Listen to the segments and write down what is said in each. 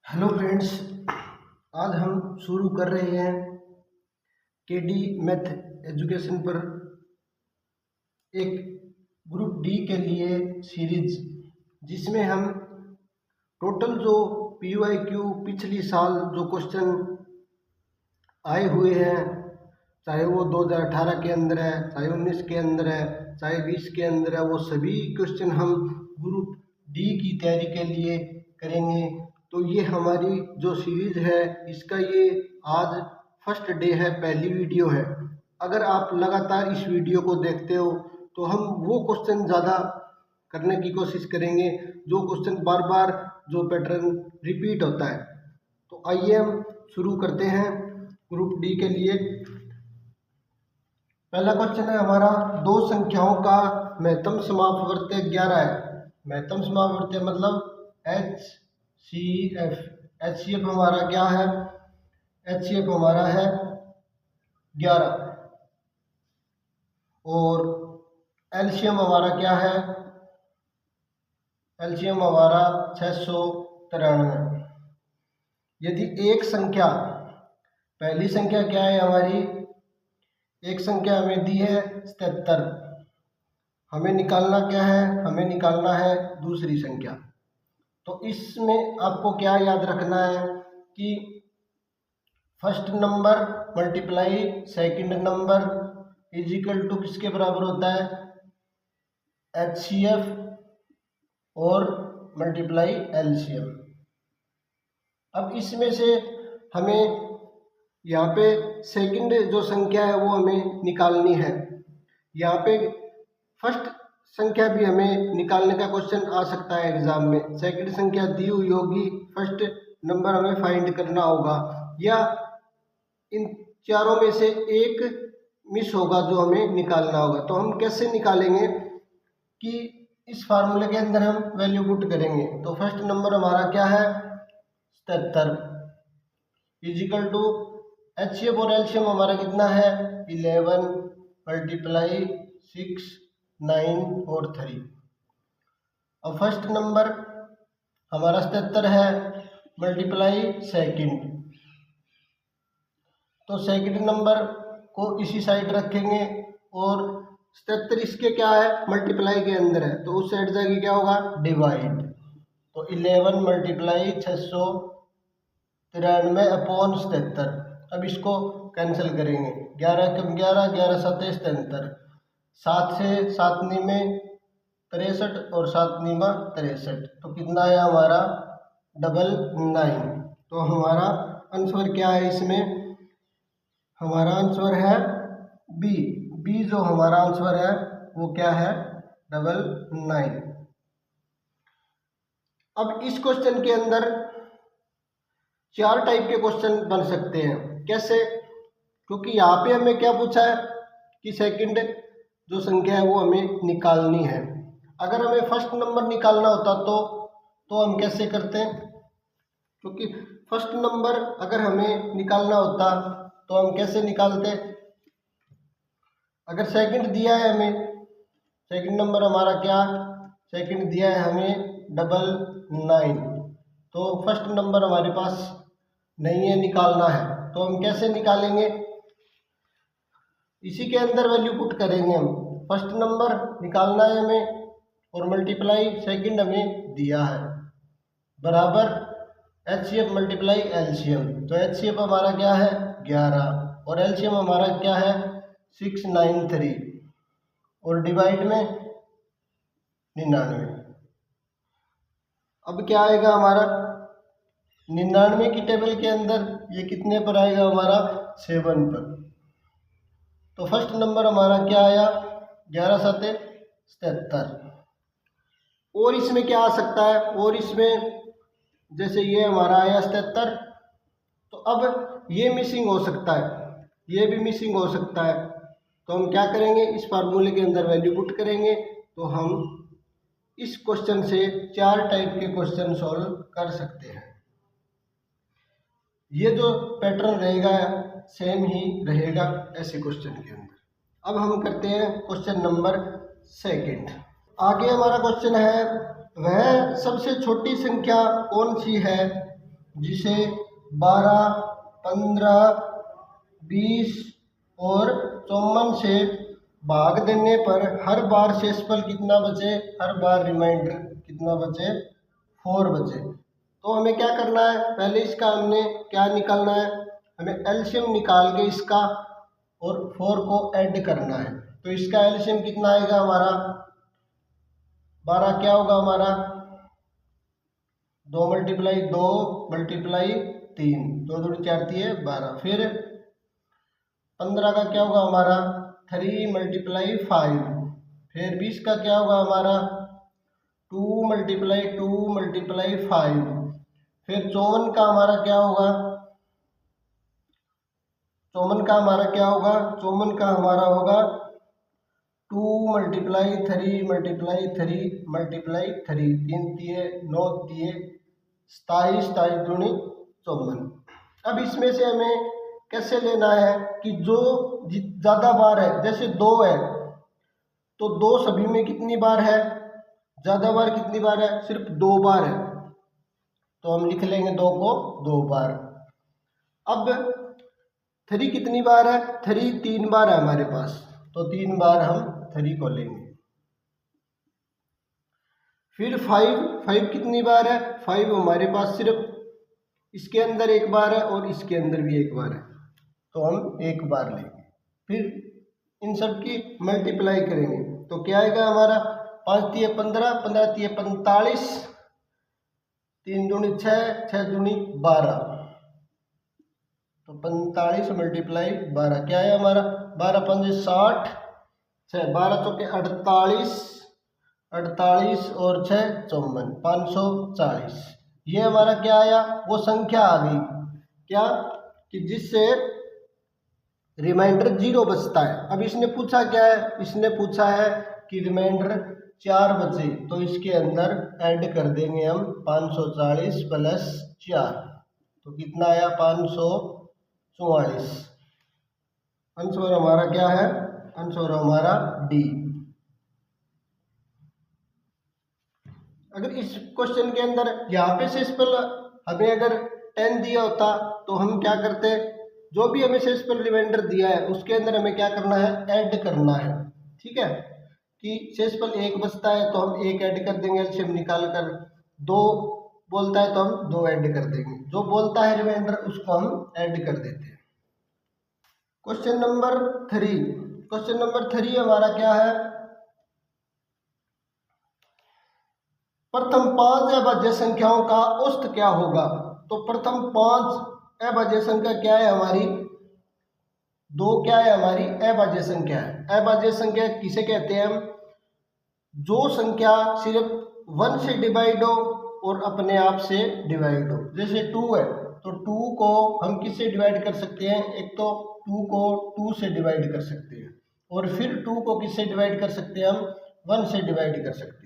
Hello friends, आज हम शुरू कर रहे हैं केडी मैथ एजुकेशन पर एक ग्रुप डी के लिए सीरीज, जिसमें हम टोटल जो PYQ पिछली साल जो क्वेश्चन आए हुए हैं, चाहे वो 2018 के अंदर है, चाहे 19 के अंदर है, चाहे 20 के अंदर है, वो सभी क्वेश्चन हम ग्रुप डी की तैयारी के लिए करेंगे। तो ये हमारी जो सीरीज है, इसका ये आज फर्स्ट डे है, पहली वीडियो है। अगर आप लगातार इस वीडियो को देखते हो तो हम वो क्वेश्चन ज़्यादा करने की कोशिश करेंगे जो क्वेश्चन बार बार जो पैटर्न रिपीट होता है। तो आइए हम शुरू करते हैं ग्रुप डी के लिए। पहला क्वेश्चन है हमारा, दो संख्याओं का महत्तम समापवर्त्य 11 है। महत्तम समापवर्त्य मतलब HCF। HCF हमारा क्या है? HCF हमारा है 11 और एलसीएम हमारा क्या है? एलसीएम हमारा 693। यदि एक संख्या, पहली संख्या क्या है हमारी? एक संख्या हमें दी है 77, हमें निकालना क्या है? हमें निकालना है दूसरी संख्या। तो इसमें आपको क्या याद रखना है कि first number multiply second number is equal to किसके बराबर होता है? HCF और मल्टीप्लाई LCM। अब इसमें से हमें यहाँ पे सेकंड जो संख्या है वो हमें निकालनी है। यहाँ पे फर्स्ट संख्या भी हमें निकालने का क्वेश्चन आ सकता है एग्जाम में। सेकंड संख्या दी हुई होगी, फर्स्ट नंबर हमें फाइंड करना होगा, या इन चारों में से एक मिस होगा जो हमें निकालना होगा। तो हम कैसे निकालेंगे कि इस फार्मूले के अंदर हम वैल्यू पुट करेंगे। तो फर्स्ट नंबर हमारा क्या है? 77 इज इक्वल टू HCF और LCM हमारा कितना है? 11 मल्टीप्लाई 6 9 और 3। अब फर्स्ट नंबर हमारा 77 है मल्टीप्लाई सेकंड, तो सेकंड नंबर को इसी साइड रखेंगे और 77 इसके क्या है? मल्टीप्लाई के अंदर है, तो उस साइड जाके क्या होगा? डिवाइड। तो 11 मल्टीप्लाई 693 अपॉन 77। अब इसको कैंसिल करेंगे, 11 कम 11, 11 7 77, 7 से 7 में 63 और 7 नीमा 63, तो कितना है हमारा? 99। तो हमारा आंसर क्या है इसमें? हमारा आंसर है बी। बी जो हमारा आंसर है वो क्या है? 99। अब इस क्वेश्चन के अंदर 4 टाइप के क्वेश्चन बन सकते हैं। कैसे? क्योंकि यहाँ पे हमें क्या पूछा है कि सेकंड जो संख्या है वो हमें निकालनी है। अगर हमें फर्स्ट नंबर निकालना होता तो हम कैसे करते हैं? क्योंकि फर्स्ट नंबर अगर हमें निकालना होता तो हम कैसे निकालते? अगर सेकंड दिया है हमें, सेकंड नंबर हमारा क्या? सेकंड दिया है हमें 99, तो फर्स्ट नंबर हमारे पास नहीं है, निकालना है, तो हम कैसे निकालेंगे? इसी के अंदर वैल्यू पुट करेंगे हम। फर्स्ट नंबर निकालना है हमें और मल्टीप्लाई सेकंड हमें दिया है, बराबर HCF मल्टीप्लाई LCM। तो HCF हमारा क्या है? 11 और LCM हमारा क्या है? 693 और डिवाइड में 99। अब क्या आएगा हमारा? 99 की टेबल के अंदर ये कितने पर आएगा हमारा? 7 पर। तो फर्स्ट नंबर हमारा क्या आया? 11 7 77। और इसमें क्या आ सकता है? और इसमें जैसे ये हमारा आया 77, तो अब ये मिसिंग हो सकता है, ये भी मिसिंग हो सकता है। तो हम क्या करेंगे? इस फार्मूले के अंदर वैल्यू पुट करेंगे, तो हम इस क्वेश्चन से 4 टाइप के क्वेश्चन सॉल्व कर सकते हैं। ये जो पैटर्न रहेगा सेम ही रहेगा ऐसे क्वेश्चन के अंदर। अब हम करते हैं क्वेश्चन नंबर सेकंड। आगे हमारा क्वेश्चन है, वह सबसे छोटी संख्या कौन सी है जिसे 12, 15, 20 और 54 से भाग देने पर हर बार शेषफल कितना बचे, हर बार रिमाइंडर कितना बचे, 4 बचे। तो हमें क्या करना है, पहले इसका हमने क्या निकालना है, हमें एलसीएम निकाल के इसका और 4 को ऐड करना है। तो इसका एलसीएम कितना आएगा हमारा, 12 क्या होगा हमारा, 2 मल्टीप्लाई 2 मल्टीप्लाई 3, 2 दूनी 4 है 12। फिर 15 का क्या होगा हमारा, 3 मल्टीप्लाई 5। फिर 20 का क्या होगा हमारा, 2 मल्टीप्लाई 2 मल्टीप्लाई 5। फिर 54 का हमारा क्या होगा, 54 का हमारा क्या होगा, 54 का हमारा होगा 2 मल्टीप्लाई 3 मल्टीप्लाई 3 मल्टीप्लाई 3, 3 तिये 9 तिये 27, 27 दूनी 54। अब इसमें से हमें कैसे लेना है कि जो ज़्यादा बार है, जैसे 2 है तो 2 सभी में कितनी बार है, ज़्यादा बार कितनी बार है, सिर्फ 2 बार है, तो हम लिख लेंगे 2 को 2 बार। अब 3 कितनी बार है, 3 3 बार है हमारे पास, तो 3 बार हम 3 को लेंगे। फिर 5 कितनी बार है, 5 हमारे पास सिर्फ इसके अंदर एक बार है और इसके अंदर भी एक बार है, तो हम एक बार लेंगे। फिर इन सब की मल्टीप्लाई करेंगे तो क्या आएगा हमारा, 5 तिये 15, 15 तिये 45, 3 दूनी 6, 6 दूनी 12, तो 45 मल्टीप्लाई 12 क्या है हमारा, 12 पंजे 60, 6 12 चौके 48, 48 और 6 54, 540। ये हमारा क्या आया, वो संख्या आ गई क्या, कि जिससे रिमाइंडर 0 बचता है। अब इसने पूछा क्या है, इसने पूछा है कि रिमाइंडर 4 बचे, तो इसके अंदर ऐड कर देंगे हम 540 प्लस 4, तो कितना आया 544। आंसर हमारा क्या है, आंसर हमारा डी। अगर इस क्वेश्चन के अंदर यहाँ पे शेषफल हमें अगर 10 दिया होता तो हम क्या करते, जो भी हमें शेषफल रिमाइंडर दिया है उसके अंदर हमें क्या करना है, ऐड करना है। ठीक है, कि शेषफल 1 बचता है तो हम 1 ऐड कर देंगे एलसीएम निकाल कर, 2 बोलता है तो हम 2 ऐड कर देंगे, जो बोलता है रिमाइंडर उसको हम ऐड कर देते हैं। क्वेश्चन नंबर 3, क्वेश्चन नंबर 3 हमारा क्या है, प्रथम 5 अभाज्य संख्याओं का औसत क्या होगा। तो प्रथम 5 अभाज्य संख्या क्या है हमारी, 2 क्या है हमारी अभाज्य संख्या है। अभाज्य संख्या किसे कहते हैं हम, जो संख्या सिर्फ 1 से डिवाइड हो और अपने आप से डिवाइड हो। जैसे 2 है तो 2 को हम किससे डिवाइड कर सकते हैं, एक तो 2 को 2 से डिवाइड कर सकते हैं और फिर 2 को किससे डिवाइड कर सकते हैं, हम 1 से डिवाइड कर सकते हैं।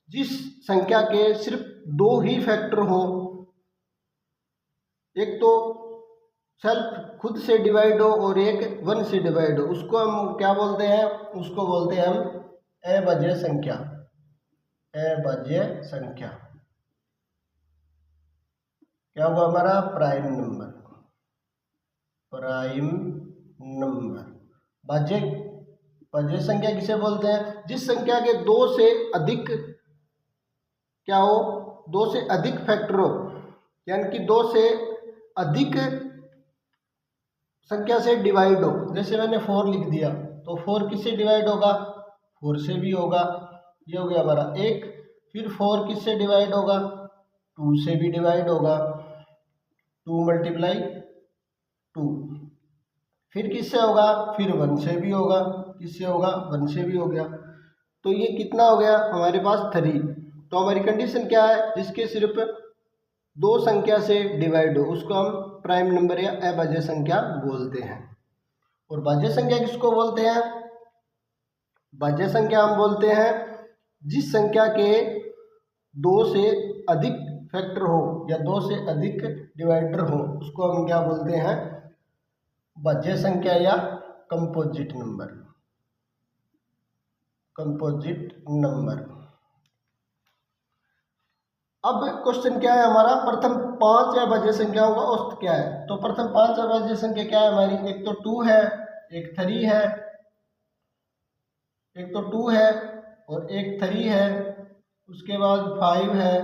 जिस संख्या के सिर्फ 2 ही फैक्टर हो, एक तो सेल्फ खुद से डिवाइड हो और एक 1 से डिवाइड हो, उसको हम क्या बोलते हैं, उसको बोलते हैं हम अभाज्य संख्या। अभाज्य संख्या क्या होगा हमारा, प्राइम नंबर। प्राइम नंबर भाज्य संख्या किसे बोलते हैं, जिस संख्या के 2 से अधिक क्या हो, 2 से अधिक फैक्टर हो, यानी कि 2 से अधिक संख्या से डिवाइड हो। जैसे मैंने 4 लिख दिया तो 4 किससे डिवाइड होगा, 4 से भी होगा, ये हो गया हमारा 1। फिर 4 किससे डिवाइड होगा, 2 से भी डिवाइड होगा, 2 मल्टीप्लाई 2। फिर किससे होगा, फिर 1 से भी होगा, किससे होगा, 1 से भी हो गया, तो ये कितना हो गया हमारे पास 3। तो हमारी कंडीशन क्या है, जिसके सिर्फ 2 संख्या से डिवाइड हो उसको हम प्राइम नंबर या अभाज्य संख्या बोलते हैं। और भाज्य संख्या किसको बोलते हैं, भाज्य संख्या हम बोलते हैं जिस संख्या के 2 से अधिक फैक्टर हो या 2 से अधिक डिवाइडर हो, उसको हम क्या बोलते हैं, भाज्य संख्या या कंपोजिट नंबर। Composite number. अब क्वेश्चन क्या है हमारा, प्रथम 5 अभाज्य संख्याओं का औसत क्या है। तो प्रथम 5 अभाज्य संख्या क्या है हमारी, एक तो 2 है, एक 3 है, एक तो 2 है और एक 3 है, उसके बाद 5 है,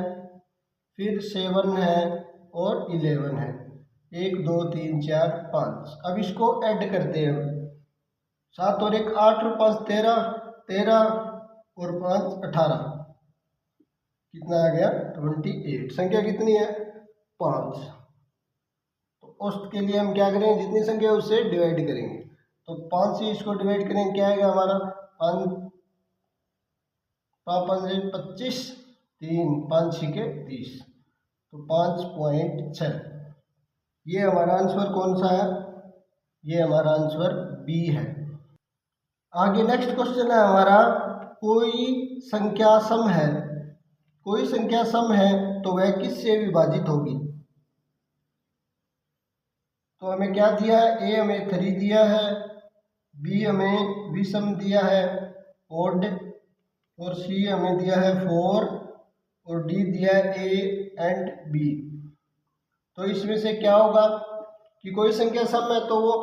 फिर 7 है और 11 है। 1 2 3 4 5। अब इसको ऐड करते हैं हम, 7 और 1 8 और 5 13, 13 और 5 18, कितना आ गया 28। संख्या कितनी है 5। तो औसत के लिए हम क्या करेंगे, जितनी संख्या उससे डिवाइड करेंगे। तो 5 से इसको डिवाइड करेंगे, क्या आएगा हमारा 5 5 25, 3 5 6 30, तो 5.6। ये हमारा आंसर कौन सा है, ये हमारा आंसर बी है। आगे नेक्स्ट क्वेश्चन है हमारा, कोई संख्या सम है, कोई संख्या सम है तो वह किससे विभाजित होगी। तो हमें क्या दिया है, ए हमें 3 दिया है, बी हमें विषम दिया है ओड, और सी हमें दिया है 4, और डी दिया है ए एंड बी। तो इसमें से क्या होगा कि कोई संख्या सम है तो वो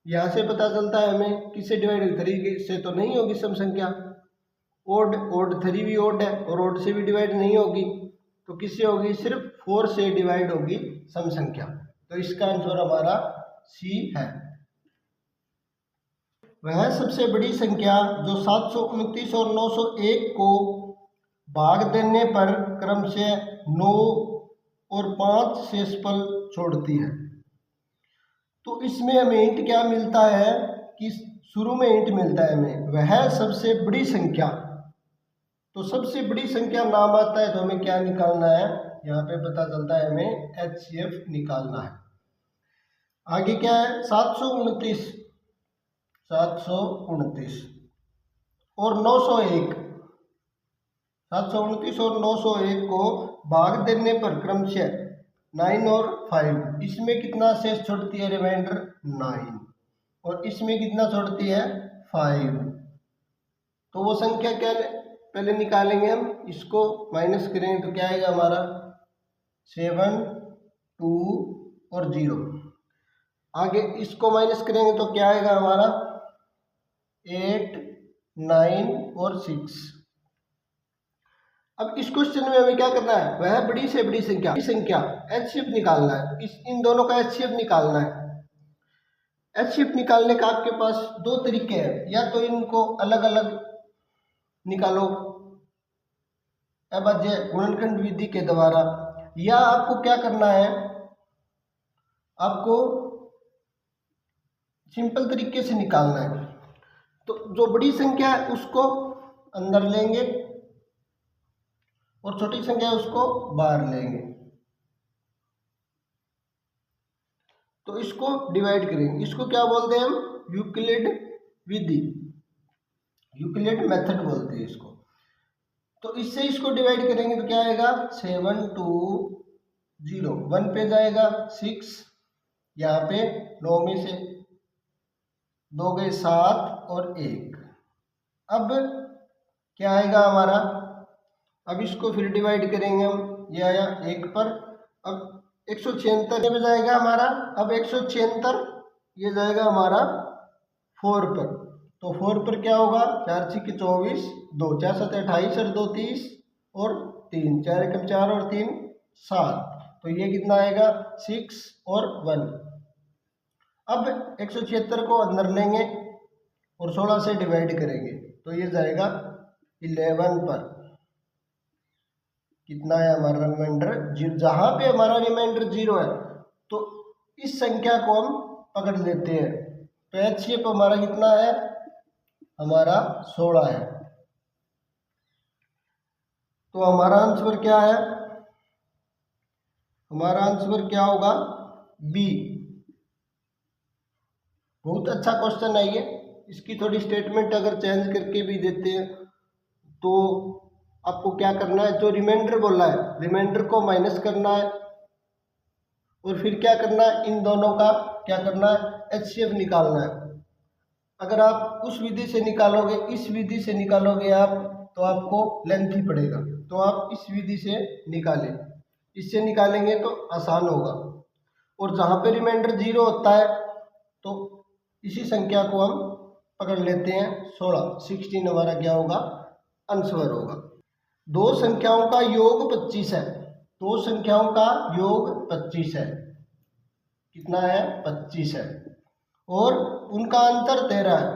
यहाँ से पता चलता है हमें किससे डिवाइड होगी, 3 से तो नहीं होगी सम संख्या। ओड 3 भी ओड है और ओड से भी डिवाइड नहीं होगी, तो किससे होगी, सिर्फ 4 से डिवाइड होगी सम संख्या। तो इसका आंसर हमारा सी है। वह सबसे बड़ी संख्या जो 729 और 901 को भाग देने पर क्रमशः 9 और 5 शेषफल छोड़ती है। तो इसमें हमें हिंट क्या मिलता है कि शुरू में हिंट मिलता है हमें वह सबसे बड़ी संख्या। तो सबसे बड़ी संख्या नाम आता है तो हमें क्या निकालना है, यहाँ पे पता चलता है हमें HCF निकालना है। आगे क्या है 729 और 901, 729 और 901 को भाग देने पर क्रमशः 9 और 5, इसमें कितना शेष छोड़ती है, रिमाइंडर 9, और इसमें कितना छोड़ती है 5। तो वो संख्या क्या पहले निकालेंगे हम, इसको माइनस करेंगे तो क्या आएगा हमारा 7 2 और 0। आगे इसको माइनस करेंगे तो क्या आएगा हमारा 8 9 और 6। अब इस क्वेश्चन में हमें क्या करना है, वह बड़ी से बड़ी संख्या HCF निकालना है। इन दोनों का HCF निकालना है। HCF निकालने का आपके पास 2 तरीके हैं, या तो इनको अलग अलग निकालो अभाज्य गुणनखंड विधि के द्वारा, या आपको क्या करना है, आपको सिंपल तरीके से निकालना है। तो जो बड़ी संख्या है उसको अंदर लेंगे और छोटी संख्या उसको बाहर लेंगे, तो इसको डिवाइड करेंगे। इसको क्या बोलते हैं हम, यूक्लिड विधि, यूक्लिड मेथड बोलते हैं इसको। तो इससे इसको डिवाइड करेंगे तो क्या आएगा 7 2 0, 1 पे जाएगा 6, यहाँ पे 9 में से 2 गए 7 और 1। अब क्या आएगा हमारा, अब इसको फिर डिवाइड करेंगे हम, ये आया 1 पर। अब 176 में जाएगा हमारा, अब 176 ये जाएगा हमारा 4 पर। तो 4 पर क्या होगा, 4 6 24, 2 4 7 28 और 2 30 और 3 4 1 4 और 3 7, तो ये कितना आएगा 6 और 1। अब 176 को अंदर लेंगे और 16 से डिवाइड करेंगे तो ये जाएगा 11 पर। कितना है हमारा रिमाइंडर, जहाँ पे हमारा रिमाइंडर 0 है तो इस संख्या को हम पकड़ लेते हैं। तो HCF हमारा कितना है, हमारा 16 है। तो हमारा आंसर क्या है, हमारा आंसर क्या होगा बी। बहुत अच्छा क्वेश्चन है ये। इसकी थोड़ी स्टेटमेंट अगर चेंज करके भी देते हैं तो आपको क्या करना है, जो रिमाइंडर बोला है रिमाइंडर को माइनस करना है और फिर क्या करना है, इन दोनों का क्या करना है HCF निकालना है। अगर आप उस विधि से निकालोगे, इस विधि से निकालोगे आप, तो आपको लेंथ ही पड़ेगा। तो आप इस विधि से निकालें, इससे निकालेंगे तो आसान होगा। और जहाँ पे रिमाइंडर 0 होता है तो इसी संख्या को हम पकड़ लेते हैं 16 हमारा क्या होगा, आंसर होगा। दो संख्याओं का योग 25 है, दो संख्याओं का योग 25 है, कितना है, 25 है, और उनका अंतर 13 है।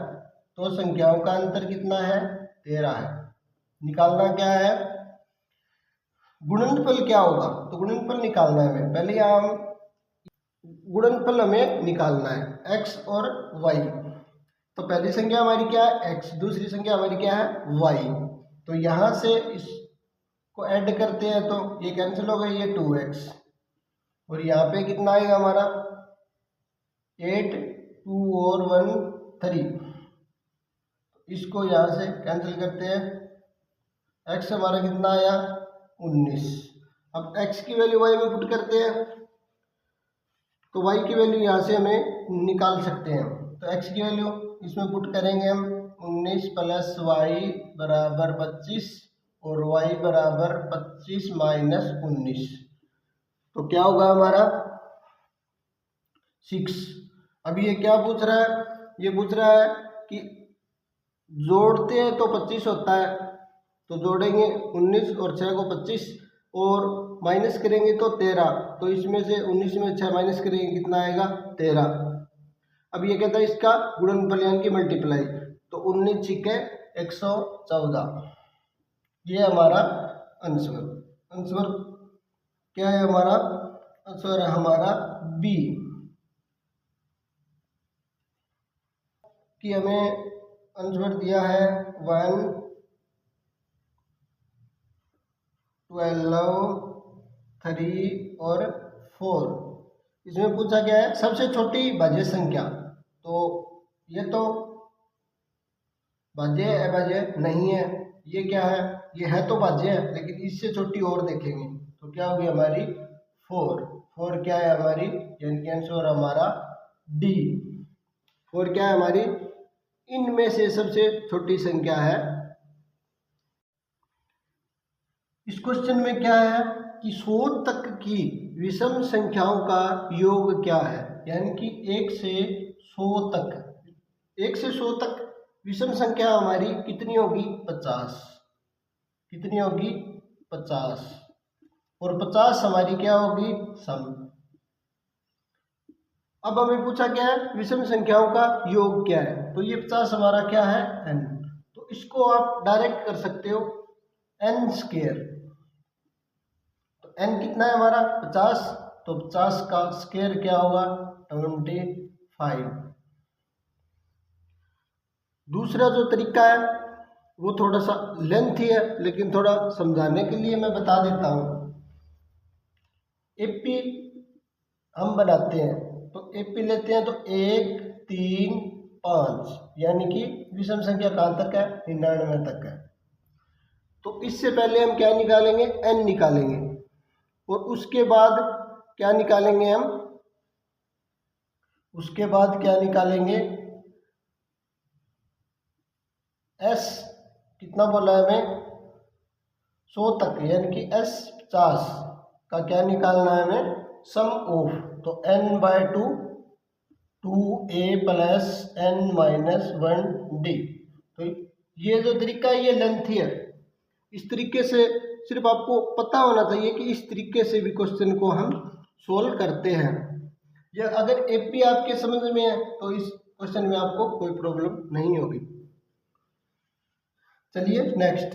दो संख्याओं का अंतर कितना है, 13 है। निकालना क्या है, गुणनफल क्या होगा, तो गुणनफल निकालना है हमें। पहले हम गुणनफल हमें निकालना है x और y। तो पहली संख्या हमारी क्या है, x, दूसरी संख्या हमारी क्या है, y। तो यहाँ से इसको ऐड करते हैं तो ये कैंसिल हो गई, ये 2x, और यहाँ पे कितना आएगा हमारा 8, 2 और 1 3। इसको यहाँ से कैंसिल करते हैं, x हमारा कितना आया 19। अब x की वैल्यू y में पुट करते हैं तो y की वैल्यू यहाँ से हमें निकाल सकते हैं। तो x की वैल्यू इसमें पुट करेंगे हम, 19 प्लस y बराबर 25 और y बराबर 25 माइनस 19, तो क्या होगा हमारा 6। अब ये क्या पूछ रहा है, ये पूछ रहा है कि जोड़ते हैं तो 25 होता है, तो जोड़ेंगे 19 और 6 को 25, और माइनस करेंगे तो 13, तो इसमें से 19 में 6 माइनस करेंगे कितना आएगा 13। अब ये कहता है इसका गुणनफल यानी कि मल्टीप्लाई, तो 19 छिके 114, ये हमारा आंसर। आंसर क्या है हमारा, आंसर है हमारा बी, कि हमें आंसर दिया है 1, 12, 3 और 4। इसमें पूछा गया है सबसे छोटी भाज्य संख्या, तो ये तो भाज्य अभाज्य नहीं है, ये क्या है, ये है तो भाज्य है, लेकिन इससे छोटी और देखेंगे तो क्या होगी हमारी 4। 4 क्या है हमारी, यानी कि आंसर हमारा डी। 4 क्या है हमारी, इनमें से सबसे छोटी संख्या है। इस क्वेश्चन में क्या है कि 100 तक की विषम संख्याओं का योग क्या है, यानी कि 1 से 100 तक, 1 से 100 तक विषम संख्या हमारी कितनी होगी, 50। कितनी होगी, 50, और 50 हमारी क्या होगी, सम। अब हमें पूछा क्या है, विषम संख्याओं का योग क्या है, तो ये 50 हमारा क्या है, n। तो इसको आप डायरेक्ट कर सकते हो n स्क्वायर। तो n कितना है हमारा 50, तो 50 का स्क्वायर क्या होगा 25। दूसरा जो तरीका है वो थोड़ा सा लेंथी है, लेकिन थोड़ा समझाने के लिए मैं बता देता हूँ। एपी हम बनाते हैं, तो एपी लेते हैं तो 1, 3, 5, यानी कि विषम संख्या कहाँ तक है, 99 तक है। तो इससे पहले हम क्या निकालेंगे, n निकालेंगे, और उसके बाद क्या निकालेंगे हम, उसके बाद क्या निकालेंगे, s कितना बोला है हमें 100 तक, यानी कि s 50 का क्या निकालना है हमें, सम ऑफ। तो n/2 2a plus n minus 1d। तो ये जो तरीका है ये लेंथी है, इस तरीके से सिर्फ आपको पता होना चाहिए कि इस तरीके से भी क्वेश्चन को हम सोल्व करते हैं। या अगर एपी आपके समझ में है तो इस क्वेश्चन में आपको कोई प्रॉब्लम नहीं होगी। चलिए नेक्स्ट,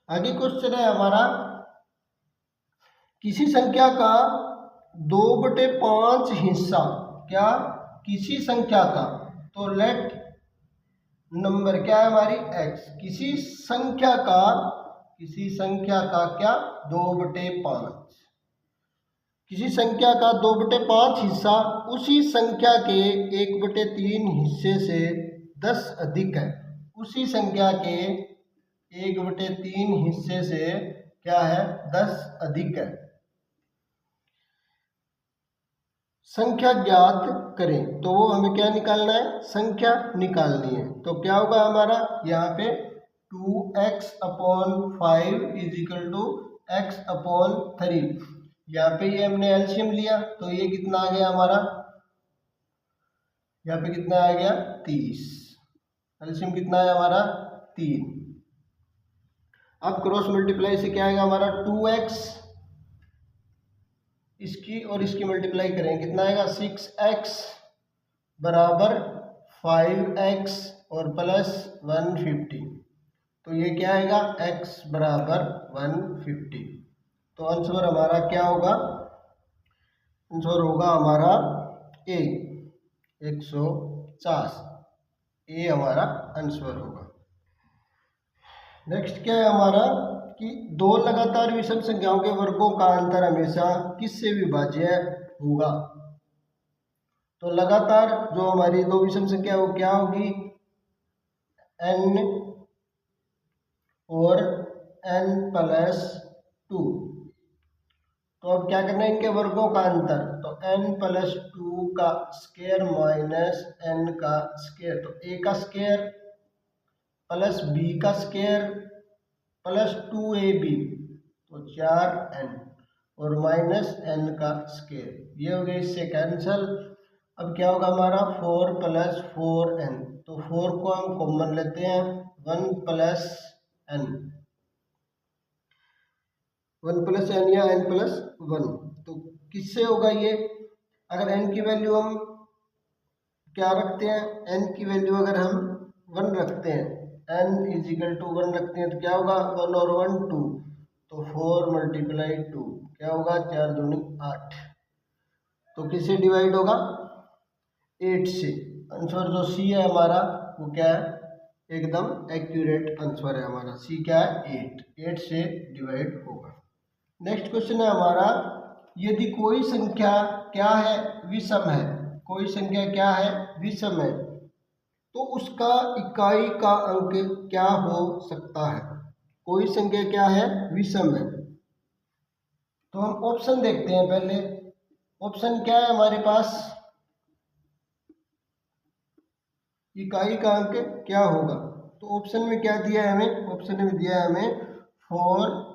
आगे क्वेश्चन है हमारा, किसी संख्या का 2/5 हिस्सा, क्या, किसी संख्या का, तो लेट नंबर क्या है हमारी x, किसी संख्या का क्या 2/5, किसी संख्या का 2/5 हिस्सा उसी संख्या के 1/3 हिस्से से 10 अधिक है। उसी संख्या के 1/3 हिस्से से क्या है, 10 अधिक है। संख्या ज्ञात करें, तो वो हमें क्या निकालना है, संख्या निकालनी है। तो क्या होगा हमारा, यहाँ पे 2x/5 is equal to x/3। यहाँ पे ये हमने एलसीएम लिया तो ये कितना आ गया हमारा, यहाँ पे कितना आ गया 30। एलसीएम कितना है हमारा 3। अब क्रॉस मल्टीप्लाई से क्या आएगा हमारा 2x, इसकी और इसकी मल्टीप्लाई करेंगे कितना आएगा 6x बराबर 5x और प्लस 150। तो ये क्या आएगा x बराबर 150। तो आंसर हमारा क्या होगा, आंसर होगा हमारा ए 150। ए हमारा आंसर होगा। नेक्स्ट क्या है हमारा कि दो लगातार विषम संख्याओं के वर्गों का अंतर हमेशा किससे विभाज्य होगा। तो लगातार जो हमारी दो विषम संख्या वो क्या होगी, n और n+2। तो अब क्या करना है इनके वर्गों का अंतर, तो n+2 का स्क्वायर माइनस n का स्क्वायर, तो a का स्क्वायर प्लस b का स्क्वायर प्लस 2ab, तो 4n और माइनस n का स्क्वायर, ये हो गया इससे कैंसल। अब क्या होगा हमारा 4 + 4n, तो 4 को हम कॉमन लेते हैं 1 + n, 1 + n या n + 1। तो किससे होगा ये, अगर n की वैल्यू हम क्या रखते हैं, n की वैल्यू अगर हम 1 रखते हैं, n = 1 रखते हैं तो क्या होगा 1 और 1 2, तो 4 × 2 क्या होगा 4 दूनी 8। तो किससे डिवाइड होगा 8 से। आंसर जो सी है हमारा वो क्या है, एकदम एक्यूरेट आंसर है हमारा, सी क्या है 8 से डिवाइड होगा। नेक्स्ट क्वेश्चन है हमारा, यदि कोई संख्या क्या है विषम है, कोई संख्या क्या है विषम है, तो उसका इकाई का अंक क्या हो सकता है। कोई संख्या क्या है विषम है, तो हम ऑप्शन देखते हैं पहले। ऑप्शन क्या है हमारे पास, इकाई का अंक क्या होगा। तो ऑप्शन में क्या दिया है हमें, ऑप्शन में दिया है हमें 4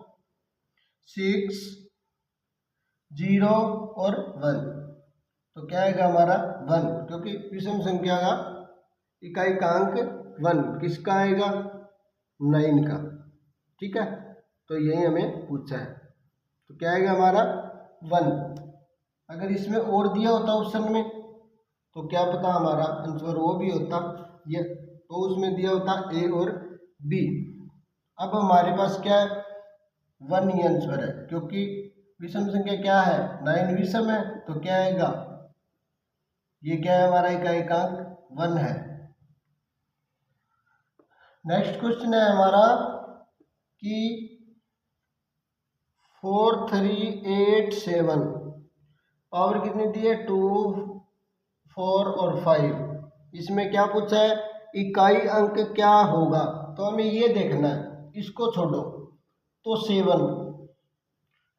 6 0 और 1। तो क्या आएगा हमारा 1, क्योंकि विषम संख्या का इकाई का अंक 1 किसका आएगा 9 का, ठीक है। तो यही हमें पूछा है, तो क्या आएगा हमारा 1। अगर इसमें और दिया होता ऑप्शन में तो क्या पता हमारा आंसर वो भी होता, ये तो उसमें दिया होता ए और बी। अब हमारे पास क्या है 1 ही आंसर है, क्योंकि विषम संख्या क्या है 9 विषम है, तो क्या आएगा ये क्या है हमारा इकाई का अंक 1 है। नेक्स्ट क्वेश्चन है हमारा कि 4 3 8 7 पावर कितनी दी है 2 4 और 5। इसमें क्या पूछा है इकाई अंक क्या होगा, तो हमें ये देखना है, इसको छोड़ो। तो 7,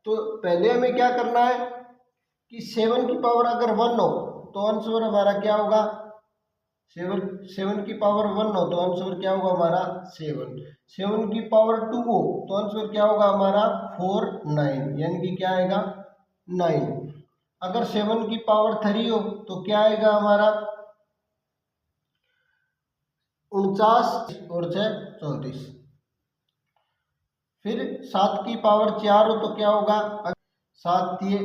तो पहले हमें क्या करना है कि 7 की पावर अगर 1 हो तो आंसर हमारा क्या होगा, 7 की पावर 1 हो तो आंसर क्या होगा हमारा 7। 7 की पावर 2 हो तो आंसर क्या होगा हमारा 4 9, यानी कि क्या आएगा 9। अगर 7 की पावर 3 हो तो क्या आएगा हमारा 49 और 6 34। फिर 7 की पावर 4 हो तो क्या होगा 7 ये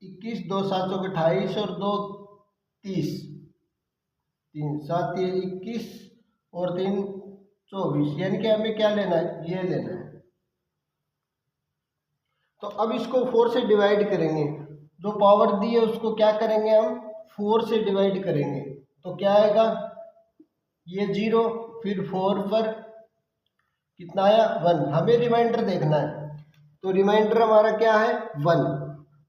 21, 2 7 28 और 2 30, 3 7 ये 21 और 3 24, यानी कि हमें क्या लेना है ये लेना है। तो अब इसको 4 से डिवाइड करेंगे, जो पावर दी है उसको क्या करेंगे हम 4 से डिवाइड करेंगे, तो क्या आएगा ये 0, फिर 4 पर कितना आया 1। हमें रिमाइंडर देखना है, तो रिमाइंडर हमारा क्या है 1।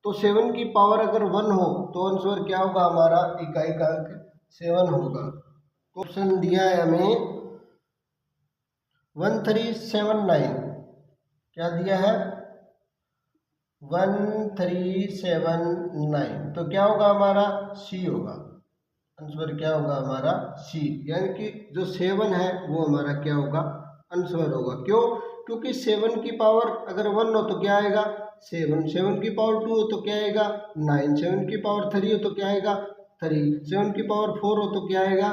तो 7 की पावर अगर 1 हो तो आंसर क्या होगा हमारा इकाई का अंक 7 होगा। ऑप्शन दिया है हमें 1379, क्या दिया है 1379, तो क्या होगा हमारा सी होगा, आंसर क्या होगा हमारा सी, यानी कि जो 7 है वो हमारा क्या होगा आंसर होगा। क्यों? क्योंकि 7 की पावर अगर 1 हो तो क्या आएगा 7, 7 की पावर 2 हो तो क्या आएगा 9, 7 की पावर 3 हो तो क्या आएगा 3, 7 की पावर 4 हो तो क्या आएगा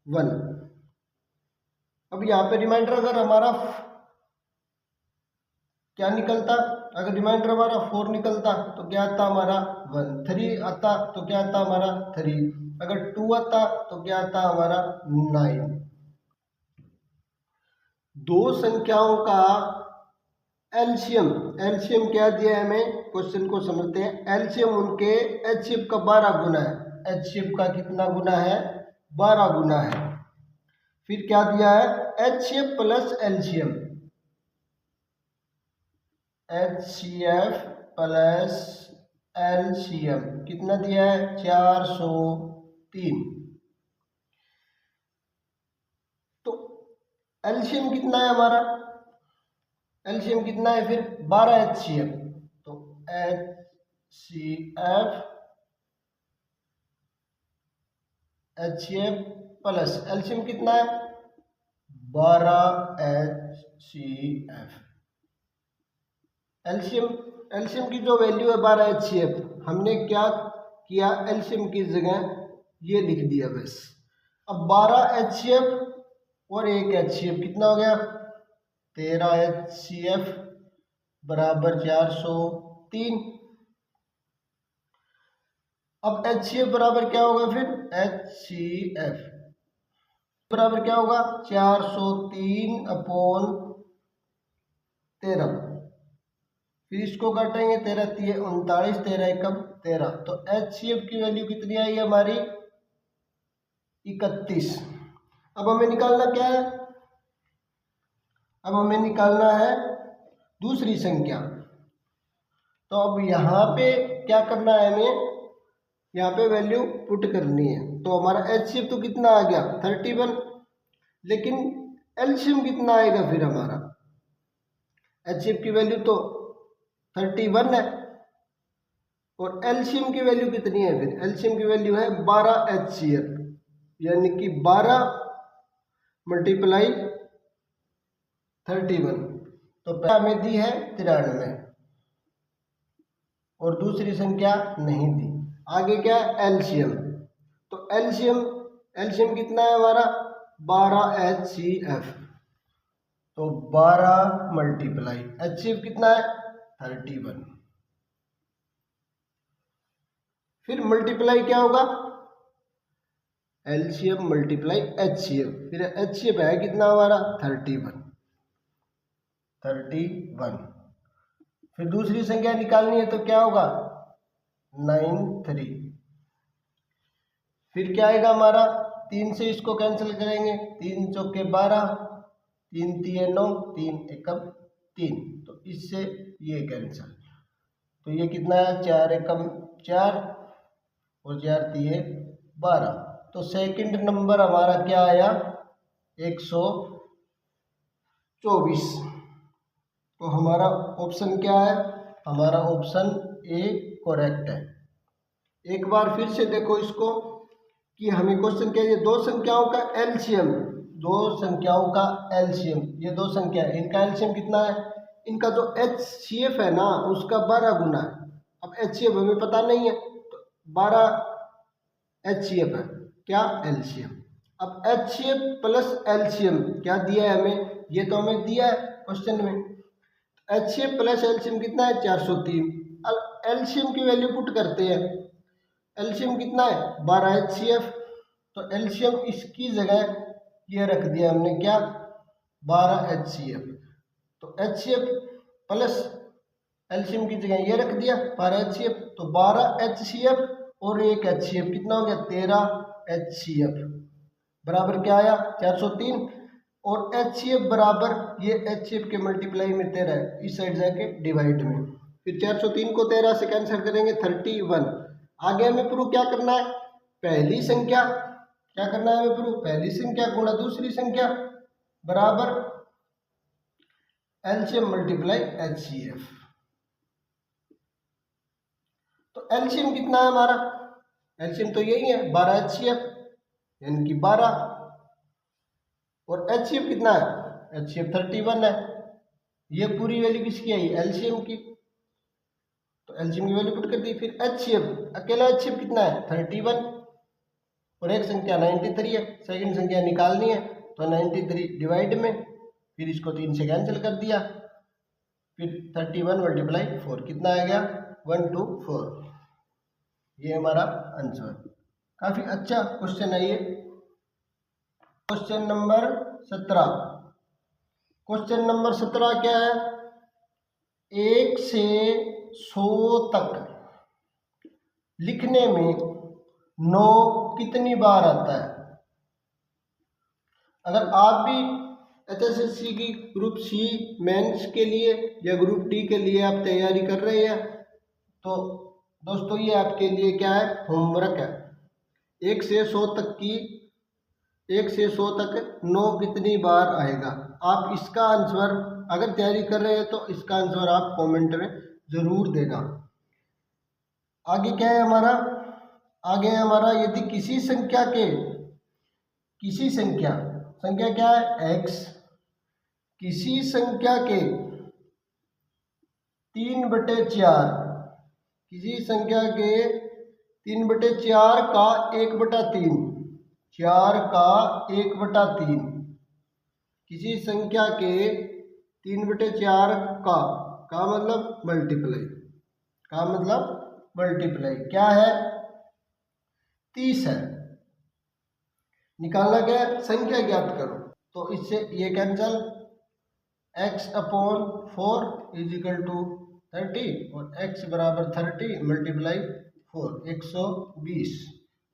1। अब यहाँ पे रिमाइंडर अगर हमारा क्या निकलता, अगर रिमाइंडर हमारा 4 निकलता तो क्या आता हमारा 1, 3 आता तो क्या आता हमारा 3, अगर 2 आता तो क्या आता हमारा 9। दो संख्याओं का एलसीएम, एलसीएम क्या दिया है हमें, क्वेश्चन को समझते हैं। एलसीएम उनके एचसीएफ का 12 गुना है, एचसीएफ का कितना गुना है 12 गुना है। फिर क्या दिया है HCF plus LCM, HCF plus LCM कितना दिया है 403। तो एलसीएम कितना है हमारा, एलसीएम कितना है फिर 12 एचसीएफ, तो एचसीएफ एचसीएफ प्लस एलसीएम कितना है 12 एचसीएफ। एलसीएम, एलसीएम की जो वैल्यू है 12 एचसीएफ, हमने क्या किया एलसीएम की जगह ये लिख दिया बस। अब 12 एचसीएफ और 1 एचसीएफ कितना हो गया 13 एचसीएफ बराबर 403। अब एचसीएफ बराबर क्या होगा फिर एचसीएफ बराबर क्या होगा 403 अपॉन 13, फिर इसको काटेंगे 13 3 39, 13 एकम 13, तो एचसीएफ की वैल्यू कितनी आई हमारी 31। अब हमें निकालना क्या है, अब हमें निकालना है दूसरी संख्या। तो अब यहाँ पे क्या करना है हमें, यहाँ पे वैल्यू पुट करनी है। तो हमारा एचसीएफ तो कितना आ गया 31, लेकिन एलसीएम कितना आएगा फिर हमारा, एचसीएफ की वैल्यू तो 31 है और एलसीएम की वैल्यू कितनी है, फिर एलसीएम की वैल्यू है 12 एचसीएफ, यानी कि 12 मल्टीप्लाई 31, तो पहले हमें दी है 93 और दूसरी संख्या नहीं दी। आगे क्या है एलसीएम, तो एलसीएम, एलसीएम कितना है हमारा 12 एचसीएफ, तो 12 मल्टीप्लाई एचसीएफ कितना है 31, फिर मल्टीप्लाई क्या होगा एलसीएम मल्टीप्लाई एचसीएफ, फिर एचसीएफ है कितना हमारा 31, फिर दूसरी संख्या निकालनी है तो क्या होगा 93, फिर क्या आएगा हमारा 3 से इसको कैंसिल करेंगे, 3 चौके 12, 3 3 9, 3 एकम 3, तो इससे ये कैंसिल, तो ये कितना है 4 एकम 4 और 4 3 12, तो सेकंड नंबर हमारा क्या आया 124। तो हमारा ऑप्शन क्या है, हमारा ऑप्शन ए करेक्ट है। एक बार फिर से देखो इसको कि हमें क्वेश्चन क्या है, दो संख्याओं का एलसीएम, दो संख्याओं का एलसीएम, ये दो संख्या है इनका एलसीएम कितना है, इनका जो एचसीएफ है ना उसका 12 गुना है। अब एचसीएफ हमें पता नहीं है तो 12 एचसीएफ है क्या एलसीएम। अब एचसीएफ प्लस एलसीएम क्या दिया है हमें, ये तो हमें दिया है क्वेश्चन में, एचसीएफ प्लस एलसीएम कितना है 403। अब एलसीएम की वैल्यू पुट करते हैं, एलसीएम कितना है 12 एचसीएफ, तो एलसीएम इसकी जगह ये रख दिया हमने क्या 12 एचसीएफ, तो एचसीएफ प्लस एलसीएम की जगह ये रख दिया 12 एचसीएफ, तो 12 एचसीएफ और 1 एचसीएफ कितना हो गया 13 एचसीएफ बराबर क्या आया 403, और एचसीएफ बराबर ये एचसीएफ के मल्टीप्लाई में 13 है, इस साइड जाके डिवाइड में, फिर 403 को 13 से कैंसिल करेंगे 31। आगे हमें प्रूव क्या करना है, पहली संख्या क्या करना है हमें प्रूव, पहली संख्या गुणा दूसरी संख्या बराबर एलसीएम मल्टीप्लाई एचसीएफ। तो एलसीएम कितना है हमारा, एलसीएम तो यही है 12 एचसीएफ यानी कि 12, और एचसीएफ कितना है HCF 31 है। ये पूरी वैल्यू किसकी आई? एलसीएम की। तो एलसीएम की वैल्यू पुट कर दी। फिर HCF, अकेला HCF कितना है? 31 और एक संख्या 93 है, सेकंड संख्या निकालनी है तो 93 डिवाइड में, फिर इसको 3 से कैंसिल कर दिया, फिर 31 मल्टीप्लाई 4 कितना आ गया? 124। ये हमारा आंसर। काफी अच्छा क्वेश्चन है ये। Question number 17। क्वेश्चन नंबर 17 क्या है? 1 से 100 तक लिखने में 9 कितनी बार आता है? अगर आप भी HSSC की ग्रुप सी मेंस के लिए या ग्रुप डी के लिए आप तैयारी कर रहे हैं तो दोस्तों ये आपके लिए क्या है? होमवर्क है। 1 से 100 तक की 1 से 100 तक 9 कितनी बार आएगा? आप इसका आंसर अगर तैयारी कर रहे हैं तो इसका आंसर आप कमेंट में ज़रूर देना। आगे क्या है हमारा? आगे है हमारा यदि किसी संख्या क्या है? x, किसी संख्या के 3/4, किसी संख्या के 3/4 का 1/3, 4 का 1/3, किसी संख्या के 3/4 का मतलब मल्टीप्लाई क्या है? 30 है। निकालना क्या है? संख्या ज्ञात करो। तो इससे ये कैंसल, x/4 = 30 और x बराबर 30 मल्टीप्लाई 4 120।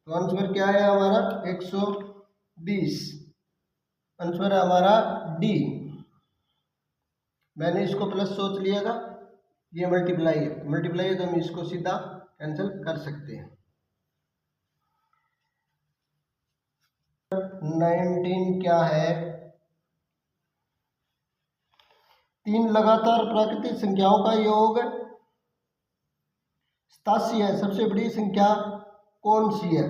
तो आंसर क्या है हमारा? 120। आंसर है हमारा डी। मैंने इसको प्लस सोच लिया था, ये मल्टीप्लाई है तो हम इसको सीधा कैंसिल कर सकते हैं। 19 क्या है? 3 लगातार प्राकृतिक संख्याओं का योग 87 है। सबसे बड़ी संख्या कौन सी है?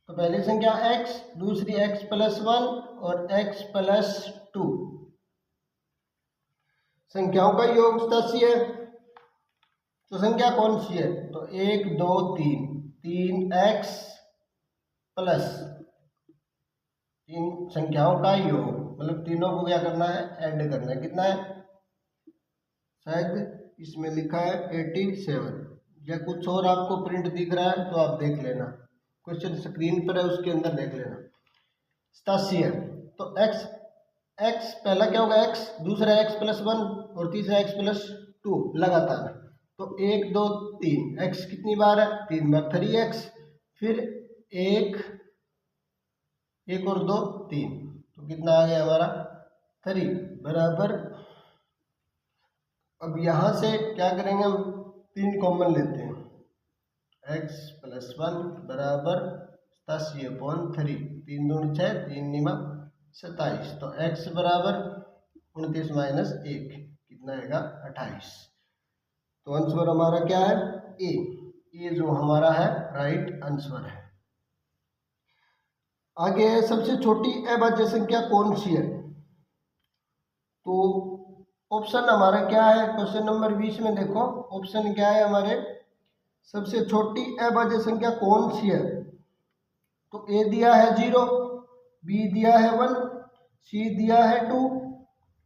तो पहली संख्या x, दूसरी x+1 और x+2। संख्याओं का योग 87 है तो संख्या कौन सी है? तो 1 2 3, 3x प्लस 3 संख्याओं का योग, मतलब तीनों को क्या करना है? ऐड करना है। कितना है? शायद इसमें लिखा है 87 या कुछ और आपको प्रिंट दिख रहा है तो आप देख लेना, क्वेश्चन स्क्रीन पर है उसके अंदर देख लेना। 87 है तो x पहला क्या होगा? x, दूसरा x+1 और तीसरा x+2 लगातार। तो 1 2 3, x कितनी बार है? 3 बार, 3x, फिर 1 और 2 3, तो कितना आ गया हमारा? 3 बराबर। अब यहाँ से क्या करेंगे? हम 3 कॉमन लेते हैं। x+1 बराबर 87/3, 3 दूनी 6, 3 निमा 27। तो x बराबर 29 - 1 कितना आएगा? 28। तो आंसर हमारा क्या है? ए जो हमारा है राइट आंसर है। आगे सबसे छोटी अभाज्य संख्या कौन सी है? तो ऑप्शन हमारा क्या है? क्वेश्चन नंबर 20 में देखो ऑप्शन क्या है हमारे? सबसे छोटी अभाज्य संख्या कौन सी है? तो ए दिया है 0, बी दिया है 1, सी दिया है 2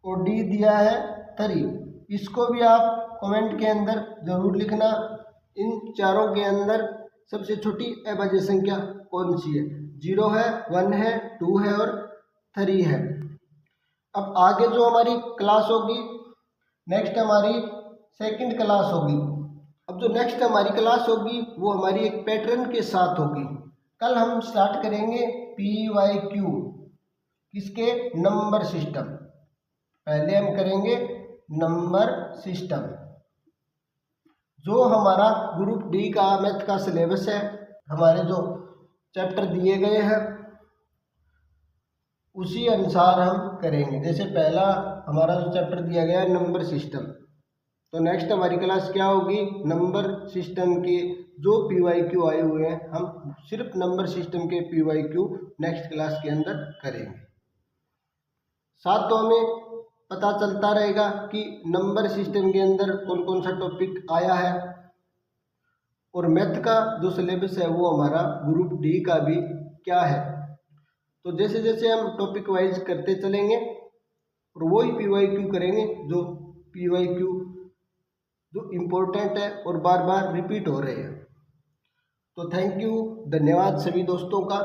और डी दिया है 3। इसको भी आप कमेंट के अंदर जरूर लिखना। इन चारों के अंदर सबसे छोटी अभाज्य संख्या कौन सी है? 0 है, 1 है, 2 है और 3 है। अब आगे जो हमारी क्लास होगी, नेक्स्ट हमारी सेकंड क्लास होगी। अब जो नेक्स्ट हमारी क्लास होगी वो हमारी एक पैटर्न के साथ होगी। कल हम स्टार्ट करेंगे PYQ, किसके? Number system. पहले हम करेंगे नंबर सिस्टम। जो हमारा ग्रुप डी का मैथ का सिलेबस है, हमारे जो चैप्टर दिए गए हैं उसी अनुसार हम करेंगे। जैसे पहला हमारा जो चैप्टर दिया गया है नंबर सिस्टम, तो नेक्स्ट हमारी क्लास क्या होगी? नंबर सिस्टम के जो PYQ आए हुए हैं, हम सिर्फ नंबर सिस्टम के PYQ नेक्स्ट क्लास के अंदर करेंगे। साथ तो हमें पता चलता रहेगा कि नंबर सिस्टम के अंदर कौन कौन सा टॉपिक आया है, और मैथ का जो सिलेबस है वो हमारा ग्रुप डी का भी क्या है। तो जैसे जैसे हम टॉपिक वाइज करते चलेंगे और वही PYQ करेंगे, जो PYQ जो इम्पोर्टेंट है और बार बार रिपीट हो रहे हैं। तो थैंक यू, धन्यवाद सभी दोस्तों का।